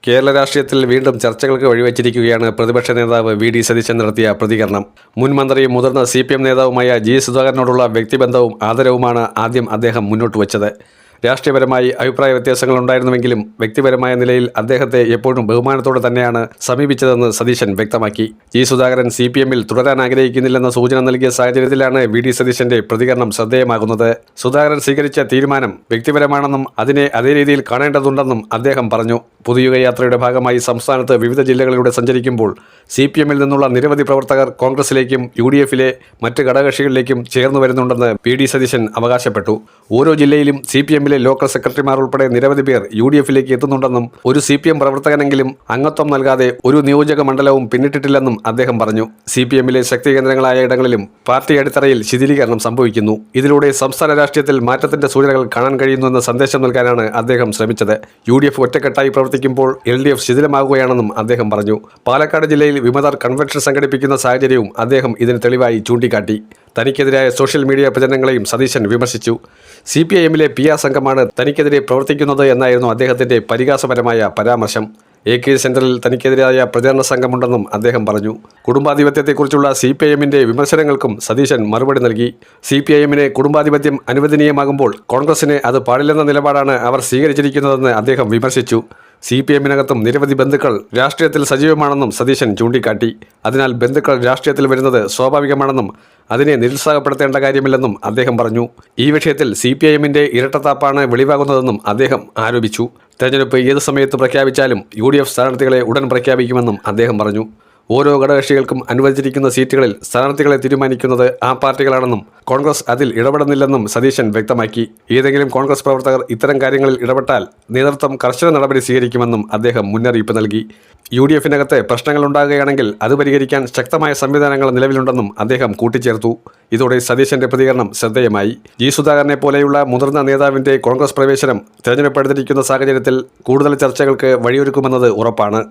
കേരള രാഷ്ട്രീയത്തിൽ വീണ്ടും ചർച്ചകൾക്ക് വഴിവെച്ചിരിക്കുകയാണ് പ്രതിപക്ഷ നേതാവ് വി.ഡി. സതീശൻ നടത്തിയ പ്രതികരണം. മുൻ മന്ത്രിയും മുതിർന്ന CPM നേതാവുമായ ജി സുധാകരനോടുള്ള വ്യക്തിബന്ധവും ആദരവുമാണ് ആദ്യം അദ്ദേഹം മുന്നോട്ട് വച്ചത്. രാഷ്ട്രീയപരമായി അഭിപ്രായ വ്യത്യാസങ്ങൾ ഉണ്ടായിരുന്നുവെങ്കിലും വ്യക്തിപരമായ നിലയിൽ അദ്ദേഹത്തെ എപ്പോഴും ബഹുമാനത്തോടെ തന്നെയാണ് സമീപിച്ചതെന്ന് സതീശൻ വ്യക്തമാക്കി. ജി സുധാകരൻ CPM-ൽ തുടരാൻ ആഗ്രഹിക്കുന്നില്ലെന്ന സൂചന നൽകിയ സാഹചര്യത്തിലാണ് വി.ഡി. സതീശന്റെ പ്രതികരണം ശ്രദ്ധേയമാകുന്നത്. സുധാകരൻ സ്വീകരിച്ച തീരുമാനം വ്യക്തിപരമാണെന്നും അതിനെ അതേ രീതിയിൽ കാണേണ്ടതുണ്ടെന്നും അദ്ദേഹം പറഞ്ഞു. പുതുയുഗ യാത്രയുടെ ഭാഗമായി സംസ്ഥാനത്ത് വിവിധ ജില്ലകളിലൂടെ സഞ്ചരിക്കുമ്പോൾ CPM-ൽ നിന്നുള്ള നിരവധി പ്രവർത്തകർ കോൺഗ്രസിലേക്കും UDF-ലെ മറ്റ് ഘടകകക്ഷികളിലേക്കും ചേർന്നു വരുന്നുണ്ടെന്ന് വി.ഡി. സതീശൻ അവകാശപ്പെട്ടു. ഓരോ ജില്ലയിലും CPM-ലെ ലോക്കൽ സെക്രട്ടറിമാർ ഉൾപ്പെടെ നിരവധി പേർ UDF-ലേക്ക് എത്തുന്നുണ്ടെന്നും ഒരു CPM പ്രവർത്തകനെങ്കിലും അംഗത്വം നൽകാതെ ഒരു നിയോജക മണ്ഡലവും പിന്നിട്ടിട്ടില്ലെന്നും അദ്ദേഹം പറഞ്ഞു. CPM-ലെ ശക്തി കേന്ദ്രങ്ങളായ ഇടങ്ങളിലും പാർട്ടി അടിത്തറയിൽ ശിഥിലീകരണം സംഭവിക്കുന്നു. ഇതിലൂടെ സംസ്ഥാന രാഷ്ട്രീയത്തിൽ മാറ്റത്തിന്റെ സൂചനകൾ കാണാൻ കഴിയുന്നുവെന്ന സന്ദേശം നൽകാനാണ് അദ്ദേഹം ശ്രമിച്ചത്. UDF ഒറ്റക്കെട്ടായി പ്രവർത്തിക്കുമ്പോൾ LDF ശിഥിലമാകുകയാണെന്നും അദ്ദേഹം പറഞ്ഞു. പാലക്കാട് ജില്ലയിൽ വിമതർ കൺവെൻഷൻ സംഘടിപ്പിക്കുന്ന സാഹചര്യവും അദ്ദേഹം ഇതിന് തെളിവായി ചൂണ്ടിക്കാട്ടി. തനിക്കെതിരായ സോഷ്യൽ മീഡിയ പ്രചരണങ്ങളെയും സതീശൻ വിമർശിച്ചു. CPIM-ലെ PR സംഘമാണ് തനിക്കെതിരെ പ്രവർത്തിക്കുന്നത് എന്നായിരുന്നു അദ്ദേഹത്തിന്റെ പരിഹാസപരമായ പരാമർശം. AK സെന്ററിൽ തനിക്കെതിരായ പ്രചരണ സംഘമുണ്ടെന്നും അദ്ദേഹം പറഞ്ഞു. കുടുംബാധിപത്യത്തെക്കുറിച്ചുള്ള CPIM-ന്റെ വിമർശനങ്ങൾക്കും സതീശൻ മറുപടി നൽകി. CPIM-ന് കുടുംബാധിപത്യം അനുവദനീയമാകുമ്പോൾ കോൺഗ്രസിന് അത് പാടില്ലെന്ന നിലപാടാണ് അവർ സ്വീകരിച്ചിരിക്കുന്നതെന്ന് അദ്ദേഹം വിമർശിച്ചു. CPM-നകത്തും നിരവധി ബന്ധുക്കൾ രാഷ്ട്രീയത്തിൽ സജീവമാണെന്നും സതീശൻ ചൂണ്ടിക്കാട്ടി. അതിനാൽ ബന്ധുക്കൾ രാഷ്ട്രീയത്തിൽ വരുന്നത് സ്വാഭാവികമാണെന്നും അതിനെ നിരുത്സാഹപ്പെടുത്തേണ്ട കാര്യമില്ലെന്നും അദ്ദേഹം പറഞ്ഞു. ഈ വിഷയത്തിൽ CPIM-ന്റെ ഇരട്ടത്താപ്പാണ് വെളിവാകുന്നതെന്നും അദ്ദേഹം ആരോപിച്ചു. തെരഞ്ഞെടുപ്പ് ഏത് സമയത്ത് പ്രഖ്യാപിച്ചാലും UDF സ്ഥാനാർത്ഥികളെ ഉടൻ പ്രഖ്യാപിക്കുമെന്നും അദ്ദേഹം പറഞ്ഞു. ഓരോ ഘടകകക്ഷികൾക്കും അനുവദിച്ചിരിക്കുന്ന സീറ്റുകളിൽ സ്ഥാനാർത്ഥികളെ തീരുമാനിക്കുന്നത് ആ പാർട്ടികളാണെന്നും കോൺഗ്രസ് അതിൽ ഇടപെടുന്നില്ലെന്നും സതീശൻ വ്യക്തമാക്കി. ഏതെങ്കിലും കോൺഗ്രസ് പ്രവർത്തകർ ഇത്തരം കാര്യങ്ങളിൽ ഇടപെട്ടാൽ നേതൃത്വം കർശന നടപടി സ്വീകരിക്കുമെന്നും അദ്ദേഹം മുന്നറിയിപ്പ് നൽകി. UDF-നകത്ത് പ്രശ്നങ്ങൾ ഉണ്ടാകുകയാണെങ്കിൽ അത് പരിഹരിക്കാൻ ശക്തമായ സംവിധാനങ്ങൾ നിലവിലുണ്ടെന്നും അദ്ദേഹം കൂട്ടിച്ചേർത്തു. ഇതോടെ സതീശന്റെ പ്രതികരണം ശ്രദ്ധേയമായി. ജി സുധാകരനെ പോലെയുള്ള മുതിർന്ന നേതാവിന്റെ കോൺഗ്രസ് പ്രവേശനം തെരഞ്ഞെടുപ്പ് അടുത്തിരിക്കുന്ന സാഹചര്യത്തിൽ കൂടുതൽ ചർച്ചകൾക്ക് വഴിയൊരുക്കുമെന്നത് ഉറപ്പാണ്.